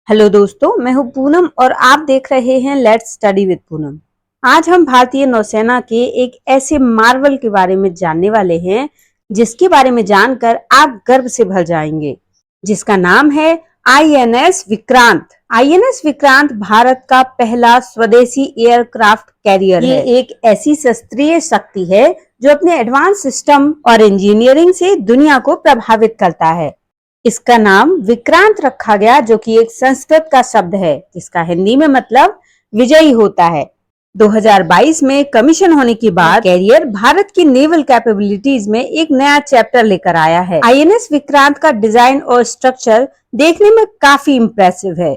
Hello दोस्तों, मैं हूं पूनम और आप देख रहे हैं लेट्स स्टडी विद पूनम। आज हम भारतीय नौसेना के एक ऐसे मार्वल के बारे में जानने वाले हैं जिसके बारे में जानकर आप गर्व से भर जाएंगे, जिसका नाम है आईएनएस विक्रांत। आईएनएस विक्रांत भारत का पहला स्वदेशी एयरक्राफ्ट कैरियर है। ये एक ऐसी शस्त्रीय शक्ति है जो अपने एडवांस सिस्टम और इंजीनियरिंग से दुनिया को प्रभावित करता है। इसका नाम विक्रांत रखा गया, जो कि एक संस्कृत का शब्द है जिसका हिंदी में मतलब विजयी होता है। 2022 में कमीशन होने के बाद कैरियर भारत की नेवल कैपेबिलिटीज में एक नया चैप्टर लेकर आया है। आईएनएस विक्रांत का डिजाइन और स्ट्रक्चर देखने में काफी इम्प्रेसिव है।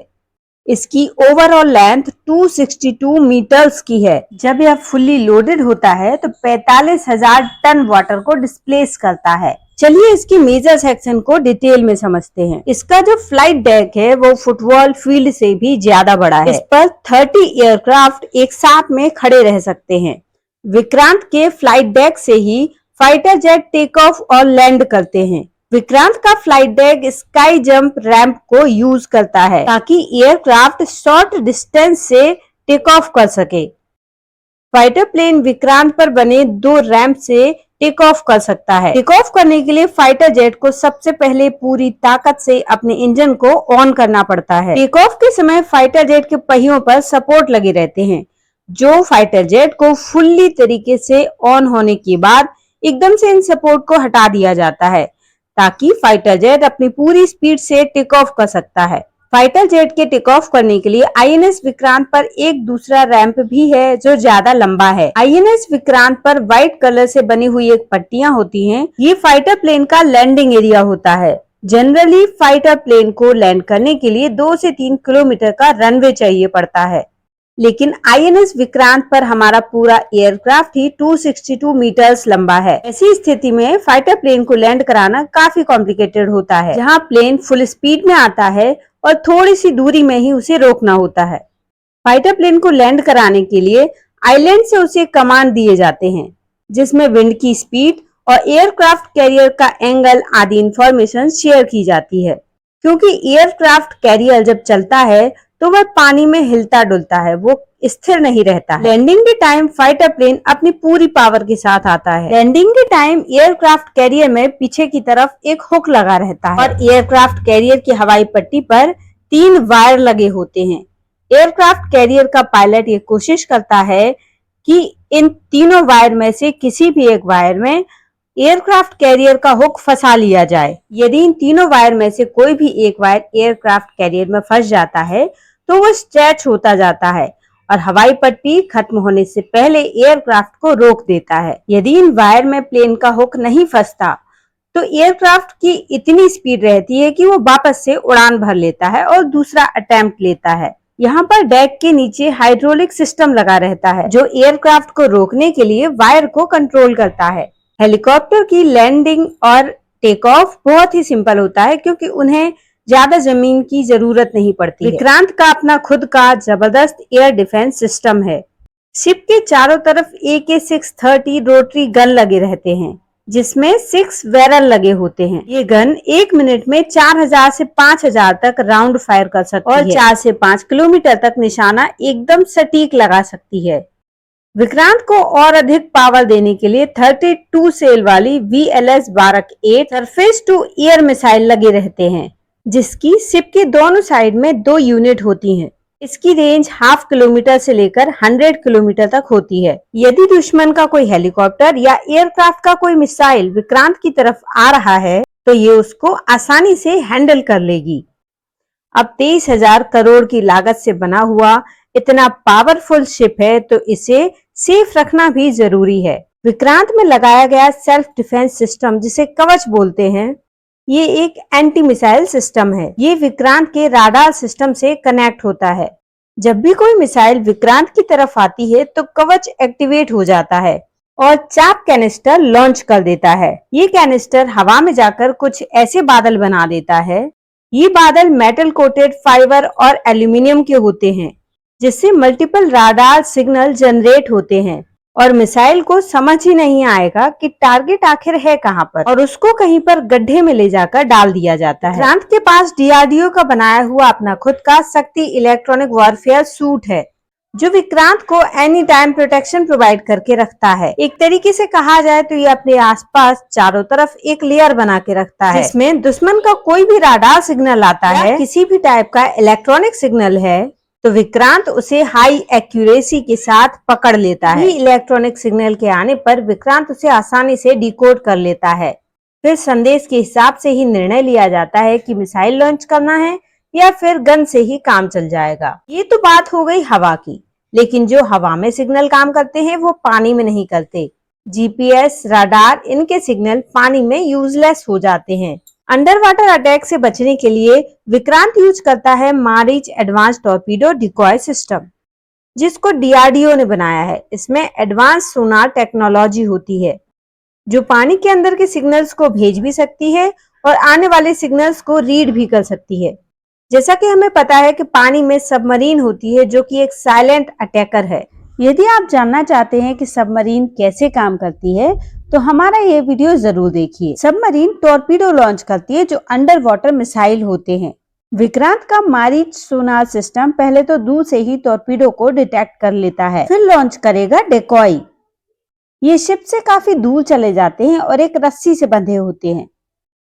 इसकी ओवरऑल लेंथ 262 मीटर्स की है। जब यह फुल्ली लोडेड होता है तो 45,000 टन वाटर को डिस्प्लेस करता है। चलिए इसके मेजर सेक्शन को डिटेल में समझते हैं। इसका जो फ्लाइट डेक है वो फुटबॉल फील्ड से भी ज्यादा बड़ा है। इस पर 30 एयरक्राफ्ट एक साथ में खड़े रह सकते हैं। विक्रांत के फ्लाइट डेक से ही फाइटर जेट टेक ऑफ और लैंड करते हैं। विक्रांत का flight deck sky jump ramp को यूज करता है ताकि एयरक्राफ्ट शॉर्ट डिस्टेंस से टेक ऑफ कर सके। फाइटर प्लेन विक्रांत पर बने 2 रैंप से टेक ऑफ कर सकता है। टेक ऑफ करने के लिए फाइटर जेट को सबसे पहले पूरी ताकत से अपने इंजन को ऑन करना पड़ता है। टेक ऑफ के समय फाइटर जेट के पहियों पर सपोर्ट लगे रहते हैं, जो फाइटर जेट को फुल्ली तरीके से ऑन होने के बाद एकदम से इन सपोर्ट को हटा दिया जाता है ताकि फाइटर जेट अपनी पूरी स्पीड से टेक ऑफ कर सकता है। फाइटर जेट के टेक ऑफ करने के लिए आईएनएस विक्रांत पर एक दूसरा रैंप भी है जो ज्यादा लंबा है। आईएनएस विक्रांत पर व्हाइट कलर से बनी हुई एक पट्टियां होती हैं। ये फाइटर प्लेन का लैंडिंग एरिया होता है। जनरली फाइटर प्लेन को लैंड करने के लिए 2 से 3 किलोमीटर का रनवे चाहिए पड़ता है, लेकिन आईएनएस विक्रांत पर हमारा पूरा एयरक्राफ्ट ही 262 मीटर्स लंबा है। ऐसी स्थिति में फाइटर प्लेन को लैंड कराना काफी कॉम्प्लिकेटेड होता है, जहां प्लेन फुल स्पीड में आता है और थोड़ी सी दूरी में ही उसे रोकना होता है। फाइटर प्लेन को लैंड कराने के लिए आइलैंड से उसे कमांड दिए जाते हैं, जिसमें विंड की स्पीड और एयरक्राफ्ट कैरियर का एंगल आदि इंफॉर्मेशन शेयर की जाती है। क्योंकि एयरक्राफ्ट कैरियर जब चलता है तो वह पानी में हिलता डुलता है, वो स्थिर नहीं रहता है। लैंडिंग के टाइम फाइटर प्लेन अपनी पूरी पावर के साथ आता है। लैंडिंग के टाइम एयरक्राफ्ट कैरियर में पीछे की तरफ एक हुक लगा रहता है और एयरक्राफ्ट कैरियर की हवाई पट्टी पर 3 वायर लगे होते हैं। एयरक्राफ्ट कैरियर का पायलट ये कोशिश करता है कि इन तीनों वायर में से किसी भी एक वायर में एयरक्राफ्ट कैरियर का हुक फंसा लिया जाए। यदि इन तीनों वायर में से कोई भी एक वायर एयरक्राफ्ट कैरियर में फंस जाता है तो वो स्ट्रेच होता जाता है और हवाई पट्टी खत्म होने से पहले एयरक्राफ्ट को रोक देता है। यदि इन वायर में प्लेन का हुक नहीं फंसता तो एयरक्राफ्ट की इतनी स्पीड रहती है कि वो वापस से उड़ान भर लेता है और दूसरा अटेम्प्ट लेता है। यहाँ पर डेक के नीचे हाइड्रोलिक सिस्टम लगा रहता है जो एयरक्राफ्ट को रोकने के लिए वायर को कंट्रोल करता है। हेलीकॉप्टर की लैंडिंग और टेक ऑफ बहुत ही सिंपल होता है क्योंकि उन्हें ज्यादा जमीन की जरूरत नहीं पड़ती है। विक्रांत का अपना खुद का जबरदस्त एयर डिफेंस सिस्टम है। शिप के चारों तरफ AK-630 रोटरी गन लगे रहते हैं, जिसमें 6 बैरल लगे होते हैं। ये गन 1 मिनट में 4000 से 5000 तक राउंड फायर कर सकती है और 4 से 5 किलोमीटर तक निशाना एकदम सटीक लगा सकती है। विक्रांत को और अधिक पावर देने के लिए 32 सेल वाली VLS Barak 8 surface to air missile लगे रहते हैं, जिसकी शिप के दोनों साइड में 2 यूनिट होती हैं। इसकी रेंज 0.5 किलोमीटर से लेकर 100 किलोमीटर तक होती है। यदि दुश्मन का कोई हेलीकॉप्टर या एयरक्राफ्ट का कोई मिसाइल विक्रांत की तरफ आ रहा है तो ये उसको आसानी से हैंडल कर लेगी। अब 23,000 करोड़ की लागत से बना हुआ इतना पावरफुल शिप है तो इसे सेफ रखना भी जरूरी है। विक्रांत में लगाया गया सेल्फ डिफेंस सिस्टम, जिसे कवच बोलते हैं, ये एक एंटी मिसाइल सिस्टम है। ये विक्रांत के राडार सिस्टम से कनेक्ट होता है। जब भी कोई मिसाइल विक्रांत की तरफ आती है तो कवच एक्टिवेट हो जाता है और चाप कैनिस्टर लॉन्च कर देता है। ये कैनिस्टर हवा में जाकर कुछ ऐसे बादल बना देता है। ये बादल मेटल कोटेड फाइबर और एल्यूमिनियम के होते हैं, जिससे मल्टीपल राडार सिग्नल जनरेट होते हैं और मिसाइल को समझ ही नहीं आएगा कि टारगेट आखिर है कहां पर और उसको कहीं पर गड्ढे में ले जाकर डाल दिया जाता है। विक्रांत के पास डीआरडीओ का बनाया हुआ अपना खुद का शक्ति इलेक्ट्रॉनिक वॉरफेयर सूट है, जो विक्रांत को एनी टाइम प्रोटेक्शन प्रोवाइड करके रखता है। एक तरीके से कहा जाए तो ये अपने आसपास चारों तरफ एक लेयर बना के रखता है, जिसमें दुश्मन का कोई भी राडार सिग्नल आता है, किसी भी टाइप का इलेक्ट्रॉनिक सिग्नल है, तो विक्रांत उसे हाई एक्यूरेसी के साथ पकड़ लेता है। इलेक्ट्रॉनिक सिग्नल के आने पर विक्रांत उसे आसानी से डिकोड कर लेता है। फिर संदेश के हिसाब से ही निर्णय लिया जाता है कि मिसाइल लॉन्च करना है या फिर गन से ही काम चल जाएगा। ये तो बात हो गई हवा की, लेकिन जो हवा में सिग्नल काम करते हैं वो पानी में नहीं करते। जीपीएस, राडार, इनके सिग्नल पानी में यूजलेस हो जाते हैं। अंडर वाटर अटैक से बचने के लिए विक्रांत यूज करता है Maareech advance torpedo decoy system, जिसको डीआरडीओ ने बनाया है। इसमें एडवांस सोनार टेक्नोलॉजी होती है, जो पानी के अंदर के सिग्नल्स को भेज भी सकती है और आने वाले सिग्नल्स को रीड भी कर सकती है। जैसा कि हमें पता है कि पानी में सबमरीन होती है, जो कि एक साइलेंट अटैकर है। यदि आप जानना चाहते हैं कि सबमरीन कैसे काम करती है, तो हमारा ये वीडियो जरूर देखिए। सबमरीन टॉर्पीडो लॉन्च करती है, जो अंडर वाटर मिसाइल होते हैं। विक्रांत का मारीच सोनार सिस्टम पहले तो दूर से ही टॉर्पीडो को डिटेक्ट कर लेता है, फिर लॉन्च करेगा डेकॉय। ये शिप से काफी दूर चले जाते हैं और एक रस्सी से बंधे होते हैं,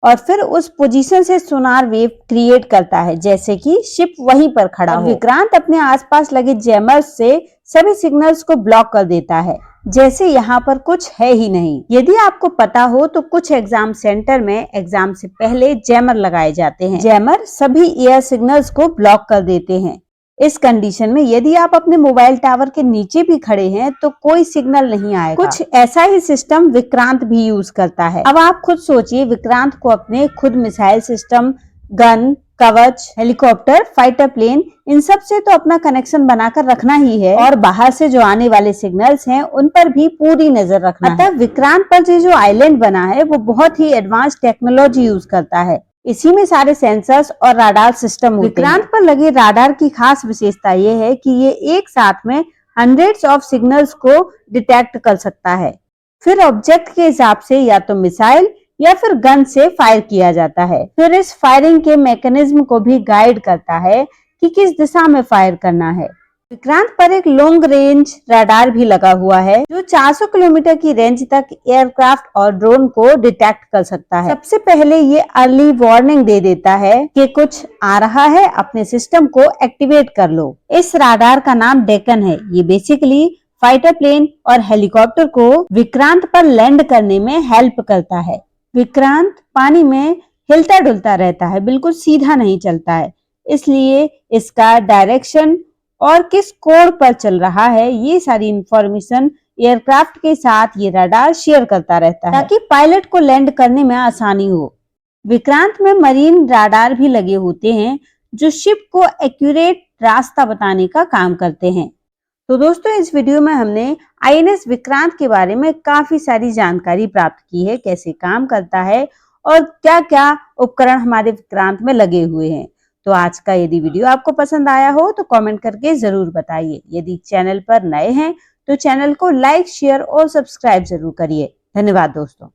और फिर उस पोजीशन से सोनार वेव क्रिएट करता है, जैसे कि शिप वहीं पर खड़ा हो। विक्रांत अपने आसपास लगे जैमर्स से सभी सिग्नल्स को ब्लॉक कर देता है, जैसे यहाँ पर कुछ है ही नहीं। यदि आपको पता हो तो कुछ एग्जाम सेंटर में एग्जाम से पहले जैमर लगाए जाते हैं। जैमर सभी एयर सिग्नल्स को ब्लॉक कर देते हैं। इस कंडीशन में यदि आप अपने मोबाइल टावर के नीचे भी खड़े हैं तो कोई सिग्नल नहीं आएगा। कुछ ऐसा ही सिस्टम विक्रांत भी यूज करता है। अब आप खुद सोचिए, विक्रांत को अपने खुद मिसाइल सिस्टम, गन, कवच, हेलीकॉप्टर, फाइटर प्लेन, इन सब से तो अपना कनेक्शन बनाकर रखना ही है, और बाहर से जो आने वाले सिग्नल्स हैं उन पर भी पूरी नजर रखना है। अतः विक्रांत पर जो आइलैंड बना है वो बहुत ही एडवांस टेक्नोलॉजी यूज करता है। इसी में सारे सेंसर्स और राडार सिस्टम होते हैं। विक्रांत पर लगे राडार की खास विशेषता ये है कि ये एक साथ में हंड्रेड्स ऑफ सिग्नल्स को डिटेक्ट कर सकता है। फिर ऑब्जेक्ट के हिसाब से या तो मिसाइल या फिर गन से फायर किया जाता है। फिर इस फायरिंग के मैकेनिज्म को भी गाइड करता है कि किस दिशा में फायर करना है। विक्रांत पर एक लॉन्ग रेंज राडार भी लगा हुआ है, जो 400 किलोमीटर की रेंज तक एयरक्राफ्ट और ड्रोन को डिटेक्ट कर सकता है। सबसे पहले ये अर्ली वार्निंग दे देता है कि कुछ आ रहा है, अपने सिस्टम को एक्टिवेट कर लो। इस राडार का नाम डेकन है। ये बेसिकली फाइटर प्लेन और हेलीकॉप्टर को विक्रांत पर लैंड करने में हेल्प करता है। विक्रांत पानी में हिलता डुलता रहता है, बिल्कुल सीधा नहीं चलता है, इसलिए इसका डायरेक्शन और किस कोण पर चल रहा है ये सारी इंफॉर्मेशन एयरक्राफ्ट के साथ ये रडार शेयर करता रहता है, ताकि पायलट को लैंड करने में आसानी हो। विक्रांत में मरीन राडार भी लगे होते हैं, जो शिप को एक्यूरेट रास्ता बताने का काम करते हैं। तो दोस्तों, इस वीडियो में हमने आईएनएस विक्रांत के बारे में काफी सारी जानकारी प्राप्त की है, कैसे काम करता है और क्या क्या उपकरण हमारे विक्रांत में लगे हुए हैं। तो आज का यदि वीडियो आपको पसंद आया हो तो कमेंट करके जरूर बताइए। यदि चैनल पर नए हैं तो चैनल को लाइक, शेयर और सब्सक्राइब जरूर करिए। धन्यवाद दोस्तों।